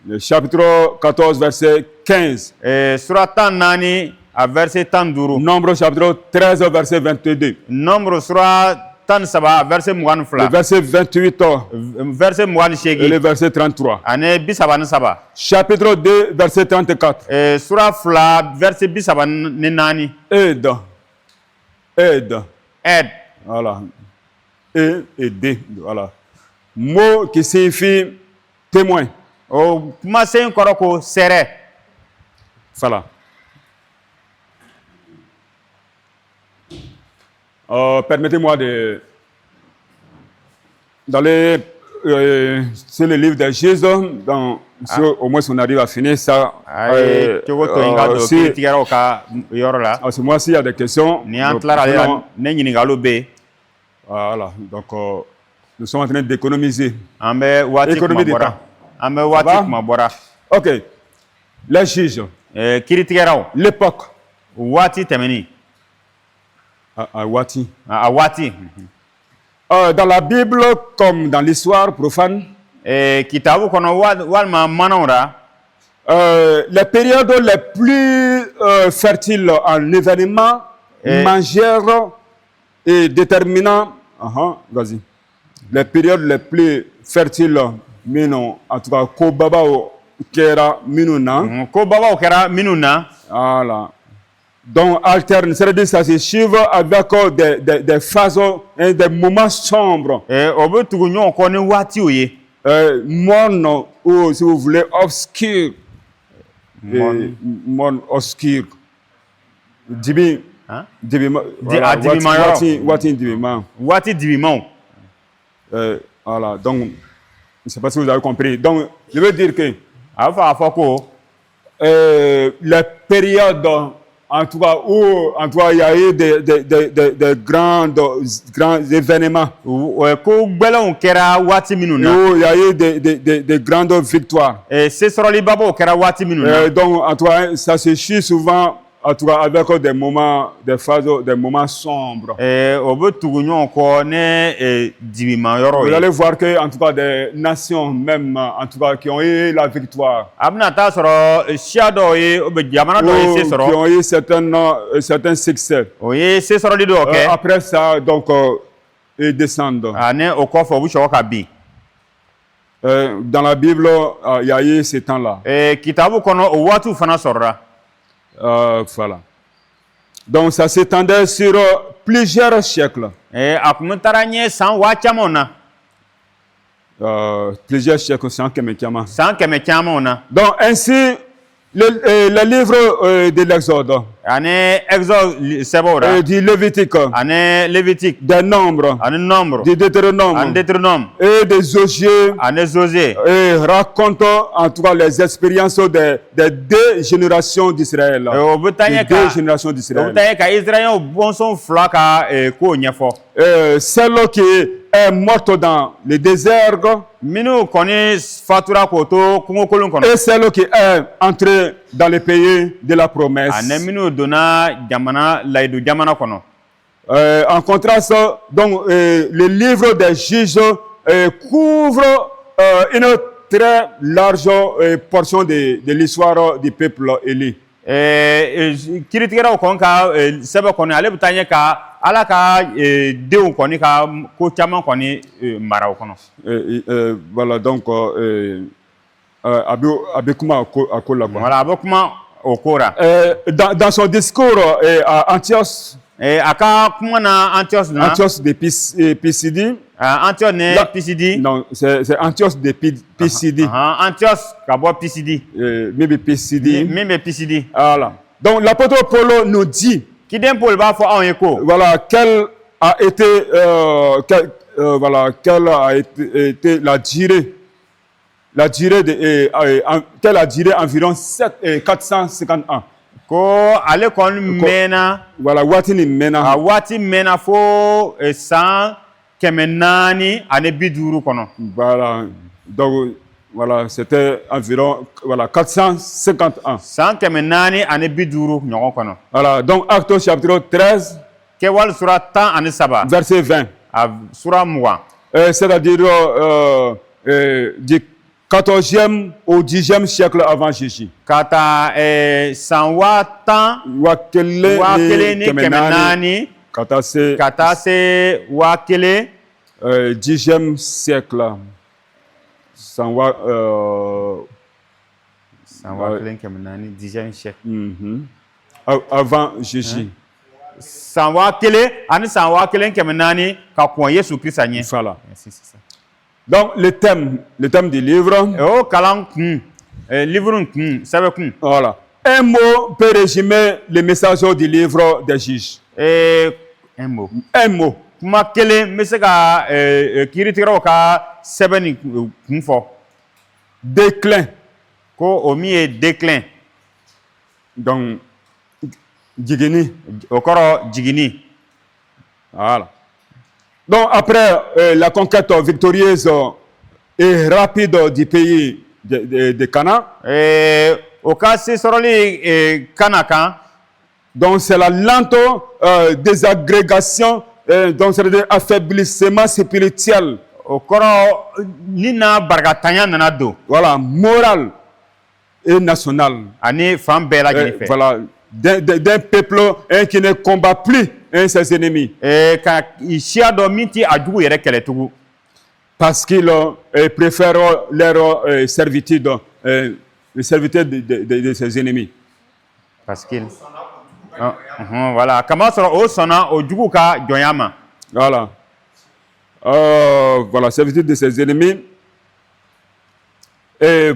Speaker 1: Le chapitre 14, verset 15.
Speaker 2: Sura 14 a verset 15.
Speaker 1: Nombre chapitre 13, verset 22.
Speaker 2: Nombre sura 13 verset 22.
Speaker 1: Le verset 28.
Speaker 2: Verset 28.
Speaker 1: Et le verset 33.
Speaker 2: Ani 33.
Speaker 1: Chapitre 2, verset 34.
Speaker 2: Sura 2 verset 34.
Speaker 1: Aide. Voilà. Aider. Voilà. Mot qui signifie témoin.
Speaker 2: O kuma se kɔrɔ ko sɛrɛ.
Speaker 1: Voilà. Permettez-moi d'aller sur le livre de Jésus, au moins si on arrive à finir ça. Ce mois-ci, il y a des questions. Voilà, donc nous sommes en train d'économiser. Économie du temps. Ok, les juges. L'époque. Dans la Bible, comme dans l'histoire profane, les périodes les plus fertiles en événements mangeurs et déterminants, vas-y. Les périodes les plus fertiles, en tout cas, Kobaba Kera Minuna. Voilà. Donc, alterne, c'est-à-dire ça se suive avec des phases et des moments sombres. Morne, ou si vous voulez, obscur. Morne, obscur. Dibi. Voilà, donc, je ne sais pas si vous avez compris. Donc, je veux dire que les périodes, en tout cas, où il y a eu des grands événements, où il y a eu des grandes victoires. Donc, en tout cas, ça se suit souvent, en tout cas, avec des moments, des phases, des moments sombres. Vous allez voir que, en tout cas, des nations même, en tout cas, qui ont eu la victoire, qui ont eu certains succès. Après ça, donc, ils descendent. Dans la Bible, il y a eu ces temps-là.
Speaker 2: Kitabu kono o watu fana sorra.
Speaker 1: Voilà. Donc ça s'étendait sur plusieurs siècles.
Speaker 2: Akumuntaranye san wachamona.
Speaker 1: Plusieurs siècles, sans Kemekiama.
Speaker 2: San kemechamona.
Speaker 1: Donc ainsi, le livre de l'Exode,
Speaker 2: Ane Exode sebora.
Speaker 1: du Lévitique,
Speaker 2: Ane Lévitique.
Speaker 1: des Nombres,
Speaker 2: Ane nombre.
Speaker 1: du Deutéronome,
Speaker 2: Ane Deutéronome.
Speaker 1: et des Ogiers,
Speaker 2: Ane José.
Speaker 1: et raconte en tout cas les expériences des deux générations d'Israël. Des deux générations d'Israël.
Speaker 2: Obutanye ka Israël bonson flaka ko nyefo.
Speaker 1: Celle qui est morte dans le désert
Speaker 2: Minu koni fatura koto kungo kolon kono.
Speaker 1: et celle qui est entrée dans le pays de la promesse.
Speaker 2: Ane minu dona jamana laidu jamana kono.
Speaker 1: En contraste, donc, le livre des juges couvre une très large portion de l'histoire du peuple élu.
Speaker 2: Kiritigɛlaw kɔn ka sɛbɛn kɔni ale bɛ taa ɲɛ ka ala ka denw kɔni ka ko caman kɔni mara o kɔnɔ.
Speaker 1: Voilà, donc, a bɛ kuma a ko la.
Speaker 2: Voilà, a bɛ kuma o ko la.
Speaker 1: Dans son discours à Antioche,
Speaker 2: a ka kuma na Antioche na.
Speaker 1: Antioche de Pisidie.
Speaker 2: Antioche ne Pisidie.
Speaker 1: Non, c'est Antioche de Pisidie.
Speaker 2: Antioche ka bɔ Pisidie.
Speaker 1: Même Pisidie.
Speaker 2: Min bɛ Pisidie.
Speaker 1: Voilà. Donc l'apôtre Paul nous dit.
Speaker 2: Kiden Paul b'a fɔ anw ye ko.
Speaker 1: Voilà, quelle a été la durée. La durée quelle a duré environ 450 ans.
Speaker 2: Ko ale kɔni mɛnna.
Speaker 1: Voilà, waati nin mɛnna.
Speaker 2: A waati mɛnna fo san 450 kɔnɔ.
Speaker 1: Voilà, donc voilà, c'était environ 450 ans.
Speaker 2: San 450 ɲɔgɔn kɔnɔ.
Speaker 1: Voilà, donc Actes chapitre 13.
Speaker 2: Kɛwali sura 13.
Speaker 1: Verset 20.
Speaker 2: A sura 20.
Speaker 1: C'est-à-dire du 14e au 10e siècle avant Jésus.
Speaker 2: Ka taa san 10,000
Speaker 1: wa kelen ni kɛmɛ naani ka taa se 10e siècle. San
Speaker 2: 10,000 10e siècle.
Speaker 1: Avant Jésus.
Speaker 2: San 1000 ani san 1,400 ka kɔn Yesu Krista ɲɛ.
Speaker 1: Voilà. Donc le thème du livre.
Speaker 2: O kalan kun, livre kun, sɛbɛn kun.
Speaker 1: Voilà. Un mot peut résumer le message du livre des juges.
Speaker 2: Un mot.
Speaker 1: Un mot.
Speaker 2: Kuma kelen bɛ se ka kiiritigɛlaw ka sɛbɛn ni kun fɔ.
Speaker 1: Déclin.
Speaker 2: Ko o min ye déclin.
Speaker 1: Donc jigini.
Speaker 2: O kɔrɔ jigini.
Speaker 1: Voilà. Donc après la conquête victorieuse et rapide du pays de Canaan,
Speaker 2: o ka se sɔrɔli Kana kan.
Speaker 1: Donc c'est la lente désagrégation, donc c'est l'affaiblissement spirituel.
Speaker 2: O kɔrɔ ni na barakatanya nana don.
Speaker 1: Voilà, moral et national.
Speaker 2: Ani fan bɛɛ lajɛlen fɛ.
Speaker 1: Voilà, d'un peuple qui ne combat plus ses ennemis.
Speaker 2: Ka siya dɔ min ti a jugu yɛrɛ kɛlɛ tugun.
Speaker 1: Parce qu'ils préfèrent leur servitude, le serviteur de ses ennemis.
Speaker 2: Parce qu'ils. Voilà. Kama sɔrɔ o sɔnna o jugu ka jɔnya ma.
Speaker 1: Voilà. Voilà, servitude de ses ennemis. Et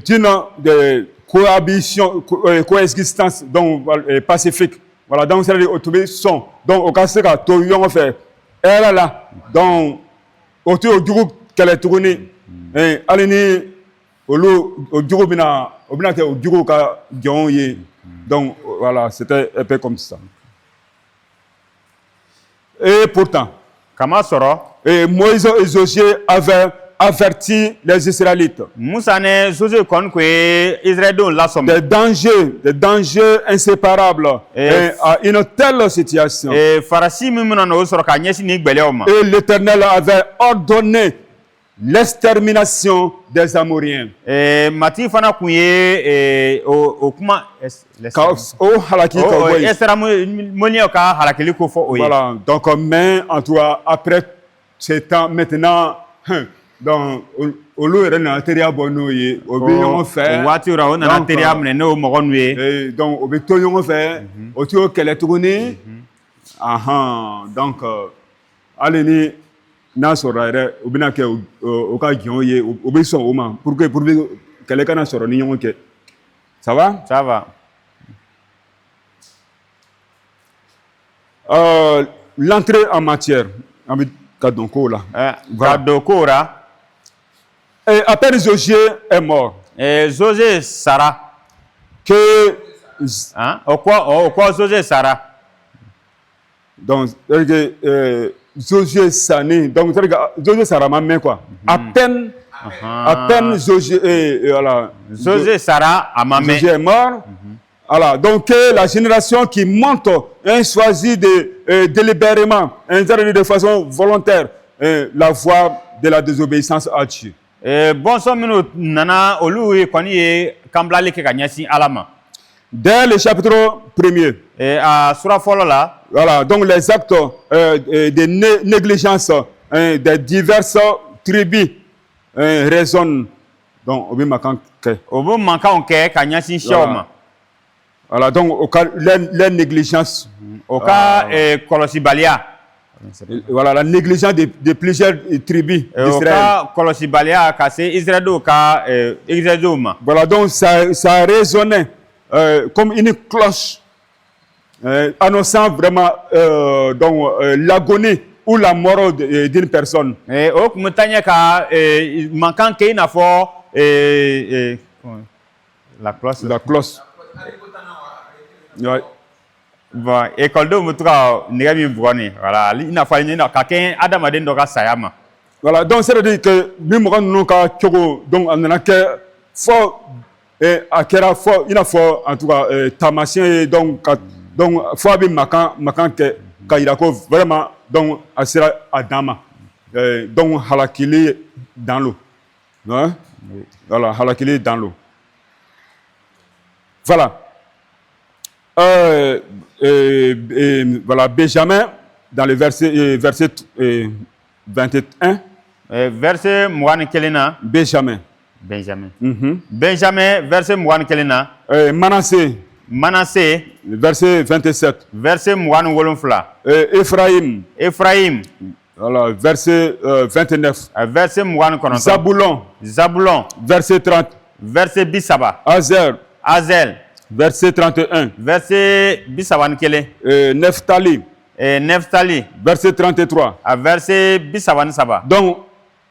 Speaker 1: d'une coexistence donc pacifique. Voilà, donc c'est le son. Donc au cas où tout le monde fait, elle là, donc autour du groupe qu'elle est tournée, alini au groupe bina au groupe ka jonye. Donc voilà, c'était un peu comme ça. Et pourtant,
Speaker 2: Kama sɔrɔ,
Speaker 1: Moïse et Josué avaient averti les Israélites.
Speaker 2: Musa ne Josué kɔni ko ye Israëlidenw lasɔmi.
Speaker 1: Des dangers inséparables à une telle situation.
Speaker 2: Farasi min bɛna na o sɔrɔ k'a ɲɛsin ni gbɛlɛyaw ma.
Speaker 1: Et l'Éternel avait ordonné l'extermination des Amoriens.
Speaker 2: Matigi fana kun ye o kuma.
Speaker 1: O halaki ka bɔ yen.
Speaker 2: Esramoniyaw ka halakili ko fɔ o ye.
Speaker 1: Voilà, donc mais en tout cas après ce temps maintenant. Donc, au lieu de n'atterrir à bon oeil, au bien on fait.
Speaker 2: Voiture, on a atterri à mener au Moronoué.
Speaker 1: Donc, au béton on fait. Au tuyau qu'elle est tournée. Donc, allez, n'a sorare, au bien que au cas où il y a au béton au man, pour que quelqu'un n'a soré ni on que. Ça va?
Speaker 2: Ça va.
Speaker 1: L'entrée en matière. Kadonko là.
Speaker 2: Kadonko là.
Speaker 1: Et après Josué est mort.
Speaker 2: Et Josué Sarah.
Speaker 1: Que
Speaker 2: hein? Au quoi Josué Sarah.
Speaker 1: Donc Josué Sané. Donc Josué Sarah m'a mis quoi? À peine Josué voilà.
Speaker 2: Josué Sarah a mamé.
Speaker 1: Josué est mort. Voilà, donc la génération qui monte choisit délibérément, de façon volontaire, la voie de la désobéissance à Dieu. Dès le chapitre 1er, voilà, donc les actes de négligence des diverses tribus résonnent. Donc, voilà, donc au cas la négligence,
Speaker 2: au cas kolosibalia,
Speaker 1: voilà la négligence de plusieurs tribus d'Israël. Voilà, donc ça résonnait comme une cloche annonçant vraiment l'agonie ou la mort d'une personne. La cloche.
Speaker 2: Ouais. Bon, école de mutuka nigami bwani. Voilà, il n'a fallu na kaken Adam aden doka sayama.
Speaker 1: Voilà, donc c'est à dire que même quand nous ka chogo donc on a que fort akera fort il a fort en tout cas tamacien donc fort bi makan que kairako vraiment donc asira adama donc halakili dans l'eau. Hein? Voilà, halakili dans l'eau. Voilà. Voilà, Benjamin, dans le verset 21.
Speaker 2: Verset Mouane Kelena.
Speaker 1: Benjamin.
Speaker 2: Benjamin, verset Mouane Kelena.
Speaker 1: Manassé, verset 27.
Speaker 2: Verset Mouane Wolonfla. Ephraim.
Speaker 1: Voilà, verset 29.
Speaker 2: Verset Mouane Konon. Zabulon.
Speaker 1: Verset 30.
Speaker 2: Verset Bissaba.
Speaker 1: Azel. Verset 31.
Speaker 2: Verset Bissawan Kele.
Speaker 1: Neftali.
Speaker 2: Neftali.
Speaker 1: Verset 33.
Speaker 2: Verset Bissawan Saba.
Speaker 1: Donc,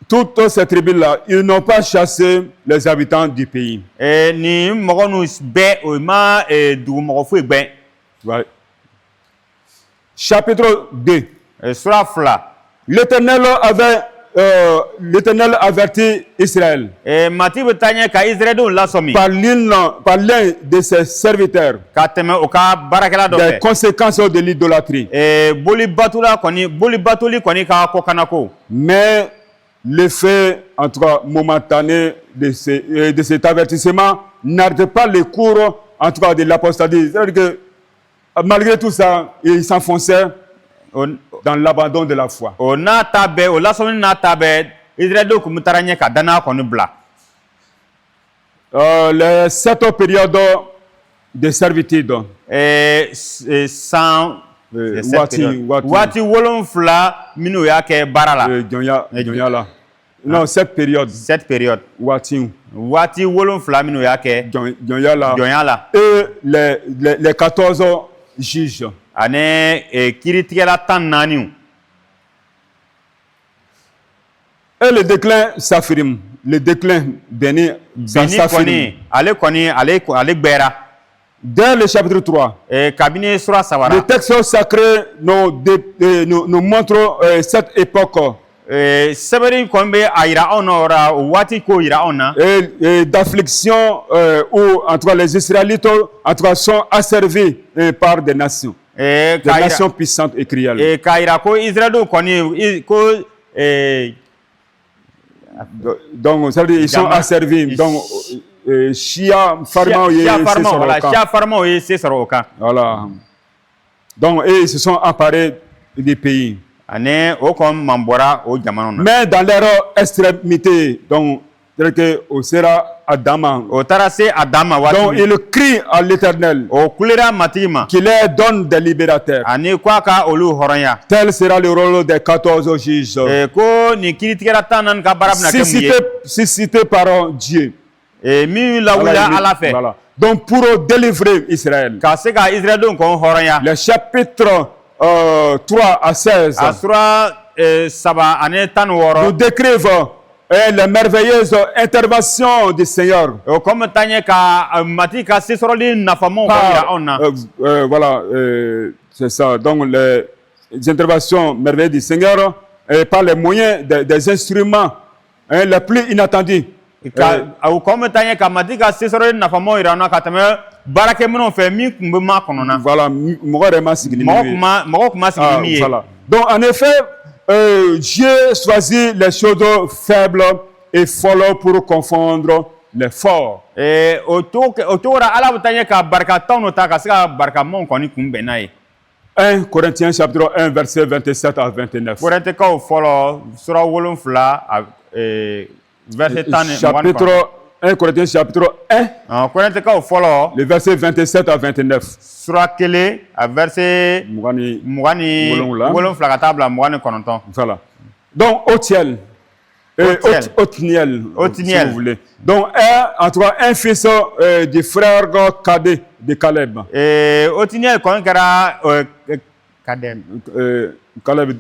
Speaker 1: toutes ces tribus-là, ils n'ont pas chassé les habitants du pays.
Speaker 2: Ni mogonus be oima du mogofu ben.
Speaker 1: Ouais. Chapitre 2.
Speaker 2: Surafla.
Speaker 1: L'Éternel avertit Israël par l'un de ses serviteurs des conséquences de l'idolâtrie. Mais l'effet, en tout cas momentané, de cet avertissement n'arrête pas le cours, en tout cas, de l'apostasie. C'est-à-dire que malgré tout ça, il s'enfonçait dans l'abandon de la foi. Les 7 périodes de servitude. Non, 7 périodes.
Speaker 2: 7 périodes.
Speaker 1: Et les 14 juges. Et le déclin s'affirme. Le déclin béni s'affirme. Dès le chapitre 3, le texte sacré nous montre cette époque d'affliction où en tout cas, les Israélites en tout cas, sont asservis par des nations. Des nations puissantes et cruelles. Donc, ça veut dire ils sont asservis. Donc, Chia Farma, voilà. Donc, ils se sont emparés des pays.
Speaker 2: Ane o comme mambora o jamano na.
Speaker 1: Mais dans leur extrémité, donc tel que au sera Adama.
Speaker 2: O tarase Adama wati.
Speaker 1: Donc il crie à l'Éternel.
Speaker 2: O kulera matima.
Speaker 1: Qu'il leur donne des libérateurs.
Speaker 2: Ane kwa ka olu horonya.
Speaker 1: Tel sera le rôle des 14 juges.
Speaker 2: Ko ni kiritigera tanan ka barab na kemuye.
Speaker 1: Suscité par Dieu.
Speaker 2: Mi la wula ala fe.
Speaker 1: Voilà. Donc pour délivrer Israël.
Speaker 2: Ka se ka Israël don ko horonya.
Speaker 1: Le chapitre 3 à 16.
Speaker 2: Asura saba ane tan woro.
Speaker 1: Nous décrivons les merveilleuses interventions du Seigneur.
Speaker 2: Comme tanye ka mati ka se soroli nafamo ko ya onna.
Speaker 1: Voilà, c'est ça. Donc les interventions merveilleuses du Seigneur par les moyens des instruments les plus inattendus.
Speaker 2: Comme tanye ka mati ka se soroli nafamo ira na katame barake mino fe mi kumbe ma konona.
Speaker 1: Voilà, voilà. Donc en effet, Dieu choisit les choses faibles et folles pour confondre les forts. 1 Corinthiens chapitre 1 verset 27 à 29. Chapitre 1 Corinthiens chapitre 1. Le verset 27 à 29. Voilà. Donc Otniel. Si vous voulez. Donc en tout cas un fils du frère cadet de Caleb.
Speaker 2: Otniel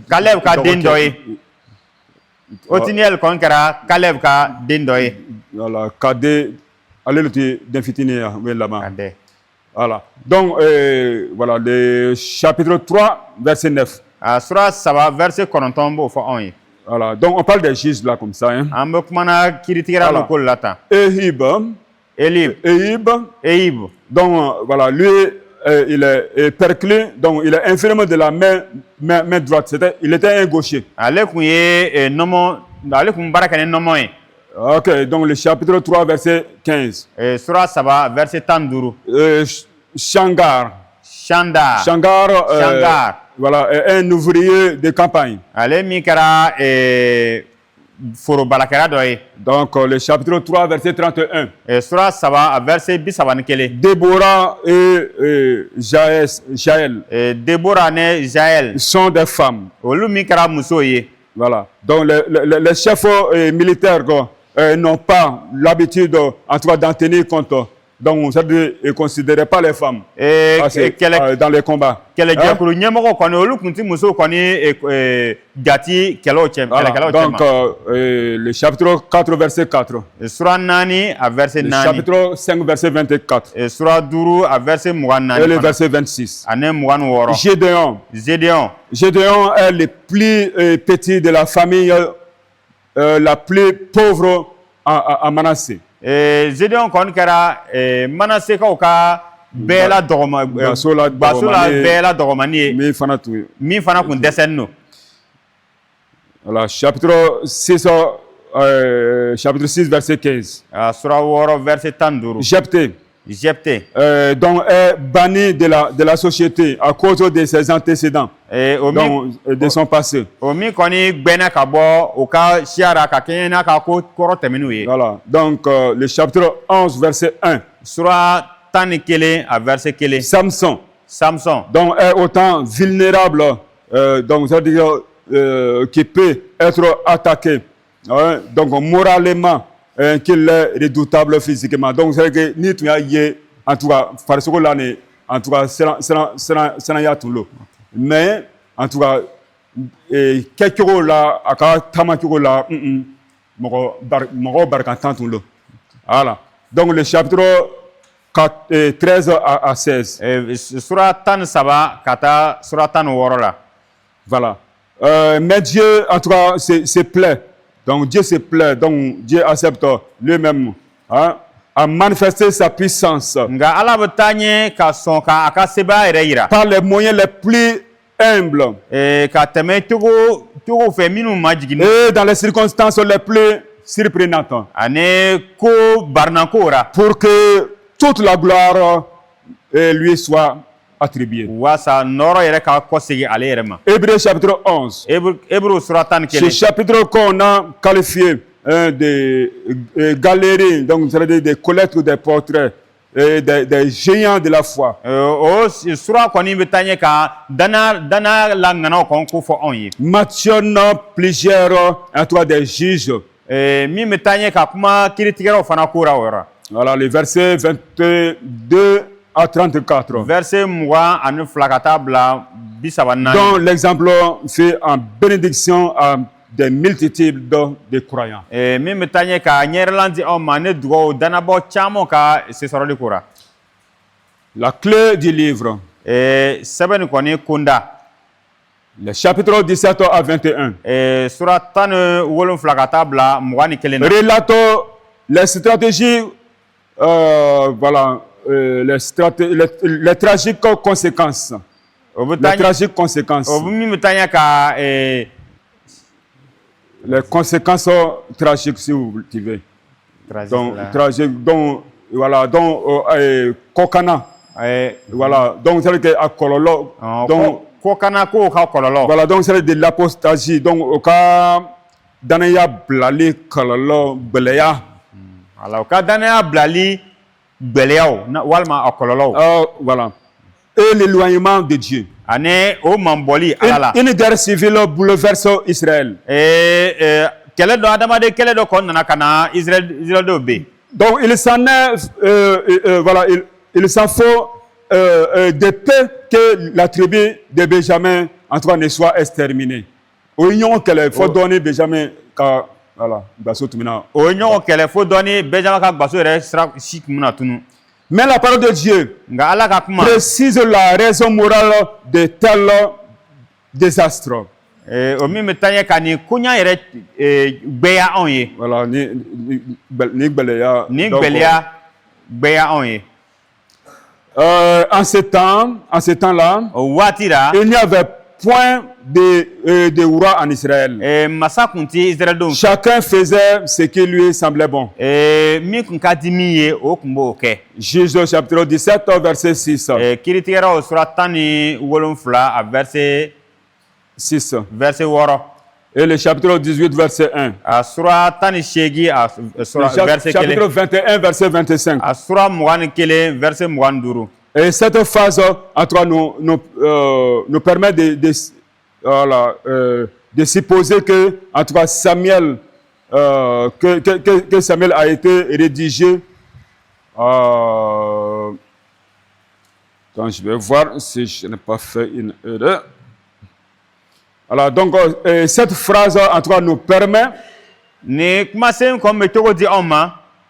Speaker 2: Caleb ka dendoye. Otniel Caleb ka dendoye.
Speaker 1: Voilà, cadet. Allez le d'infitini là-bas. Voilà. Donc voilà le chapitre 3 verset 9.
Speaker 2: Sura saba verset 90 bo fo on.
Speaker 1: Voilà. Donc on parle des juges là comme ça hein.
Speaker 2: Ehib.
Speaker 1: Donc voilà, lui il est perclus, donc il est infirme de la main droite. Il était un gaucher. Ok, donc le chapitre 3 verset 15.
Speaker 2: Sura saba verset 12.
Speaker 1: Shangar. Voilà, un ouvrier de campagne. Donc le chapitre 3 verset 31. Déborah et Jaël sont des femmes. Voilà. Donc les chefs militaires n'ont pas l'habitude en tout cas d'en tenir compte. Donc, ça ne considérait pas les femmes dans les combats. Donc, le chapitre 4, verset 4. Le chapitre 5, verset 24. Et le verset 26. Gédéon est le plus petit de la famille la plus pauvre à Manassé.
Speaker 2: Gédéon kon kɛra Manassé kaw ka bɛɛ la dɔgɔmani ye min fana kun dɛsɛnnen don.
Speaker 1: Voilà, chapitre 6 verset 15.
Speaker 2: Sura 6 verset 15. Jephté.
Speaker 1: Donc est banni de la société à cause de ses antécédents, donc de son passé. Voilà. Donc le chapitre 11 verset 1. Samson. Donc est autant vulnérable, donc ça veut dire qui peut être attaqué, donc moralement. Qu'il est redoutable physiquement. Donc, c'est que ni tu as eu, en tout cas, par ce que là, en tout cas, c'est un tout. Mais, en tout cas, quelques jours là, à quand tamakiro là, mon barcantant tout. Voilà. Donc, le chapitre 13 à 16.
Speaker 2: Sura tan saba kata sura tan worola.
Speaker 1: Voilà. Mais Dieu, en tout cas, se plaît. Donc Dieu se plaît, donc Dieu accepte lui-même à manifester sa puissance par les moyens les plus humbles et dans les circonstances les plus surprenantes pour que toute la gloire lui soit attribué.
Speaker 2: Hébreux
Speaker 1: chapitre 11. Ce chapitre qu'on a qualifié des galeries, donc des collectes ou des portraits des géants de la foi. Mentionne plusieurs des juges. Voilà, les versets 22 à 34. Dont l'exemple fait en bénédiction à des multitudes de croyants. La clé du livre. Le chapitre 17 à 21. Relate les stratégies, voilà, les tragiques conséquences. Les tragiques conséquences. Les conséquences tragiques, si vous voulez. Donc, tragique, donc, voilà, donc, Kokana. Voilà, donc, c'est le Kololo. Donc, voilà, donc, c'est de l'apostasie. Donc, au cas d'Anaya Blali Kololo Belea.
Speaker 2: Alors, au cas d'Anaya Blali Belea,
Speaker 1: voilà. Et l'éloignement de Dieu. Une guerre civile bouleverse Israël. Donc il s'en est, voilà, il s'en faut de peur que la tribu de Benjamin en tout cas ne soit exterminée. Il faut donner Benjamin voilà, mais la parole de Dieu précise la raison morale de tel désastre. Voilà, en ce temps-là, il n'y avait point de roi en Israël. Chacun faisait ce qui lui semblait bon. Juge chapitre 17, verset 6. 6. Et le chapitre 18, verset 1. Chapitre 21, verset 25. Et cette phase, en tout cas, nous permet de supposer que, en tout cas, Samuel, que Samuel a été rédigé. Attends, je vais voir si je n'ai pas fait une erreur. Alors, donc, cette phrase, en tout cas, nous permet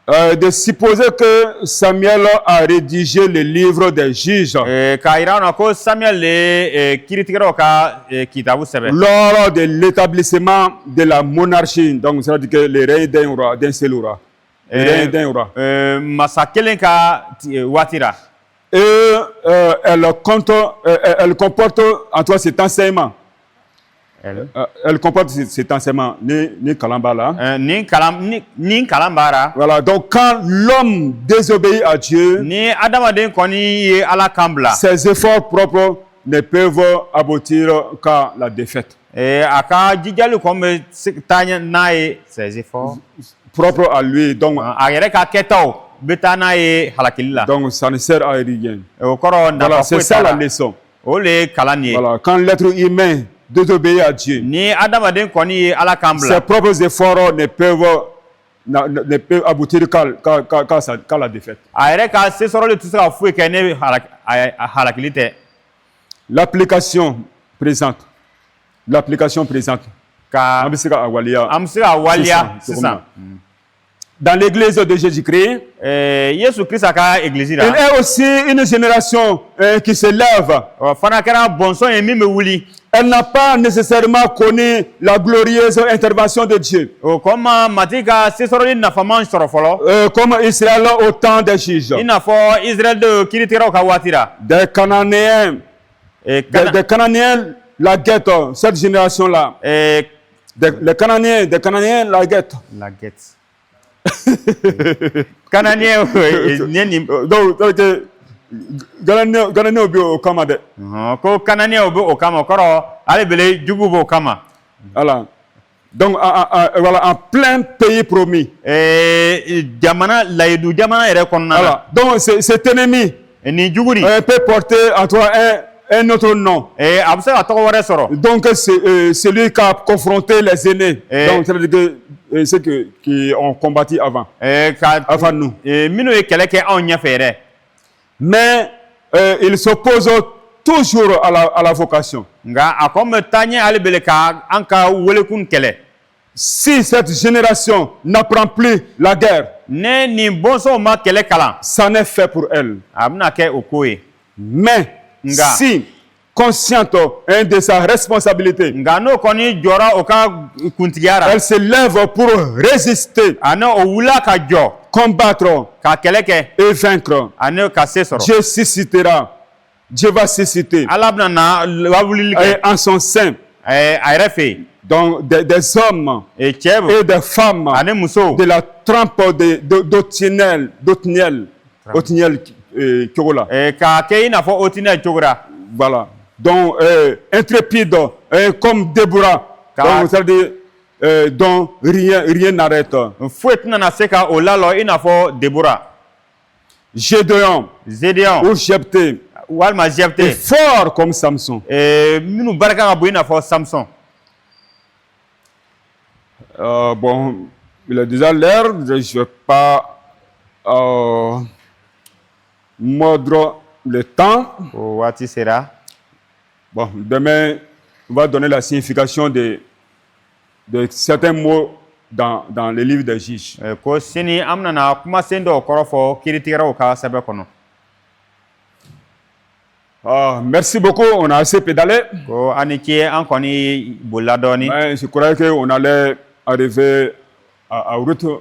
Speaker 1: de supposer que Samuel a rédigé le livre des juges lors de l'établissement de la monarchie. Donc, ça veut dire que le règne d'un seul roi. Et elle comporte en tout cas cet enseignement. Elle comporte cet enseignement, ni Kalambala. Voilà, donc quand l'homme désobéit à Dieu, ses efforts propres ne peuvent aboutir qu'à la défaite. Propre à lui, donc ça ne sert à rien. Voilà, c'est ça la leçon. Voilà, quand l'être humain désobéit à Dieu, ses propres efforts ne peuvent aboutir qu'à la défaite. L'application présente. Dans l'église de Jésus-Christ, il est aussi une génération qui se lève. Elle n'a pas nécessairement connu la glorieuse intervention de Dieu. Comme Israël au temps des juges. Des Cananéens. Des Cananéens la guettent, cette génération-là. Les Cananéens la guettent. Cananéens, Ganane obi o kama de.
Speaker 2: Ko kanani obi o kama koro ale bele jugu bo kama.
Speaker 1: Voilà. Donc voilà, en plein pays promis.
Speaker 2: Jamana laidu jamana ere konna.
Speaker 1: Voilà. Donc cet ennemi peut porter en toi un autre nom. Donc c'est celui qui a confronté les aînés. Donc c'est ceux qui ont combattu avant. Avant nous. Mais il s'oppose toujours à la vocation. Si cette génération n'apprend plus la guerre, ça n'est fait pour elle. Mais si consciente de sa responsabilité, elle se lève pour résister, combattre et vaincre, Dieu suscitera, Dieu va susciter et en son sein donc des hommes et des femmes de la trempe d'Othniel Kyogola. Voilà. Donc intrépide comme Déborah. Donc ça veut dire dont rien n'arrête. Gédéon ou Jephthé est fort comme Samson. Bon, il est déjà l'heure, je ne vais pas mordre le temps. Bon, demain, on va donner la signification de certains mots dans le livre des Juges. Merci beaucoup, on a assez pédalé. Je croyais qu'on allait arriver à rythme.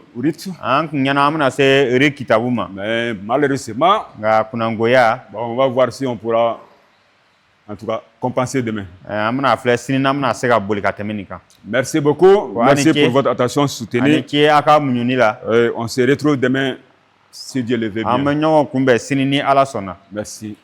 Speaker 1: Mais malheureusement, bon, on va voir si on pourra en tout cas compenser demain. Merci beaucoup. Merci pour votre attention soutenue. On se retrouve demain si Dieu le veut bien. Merci.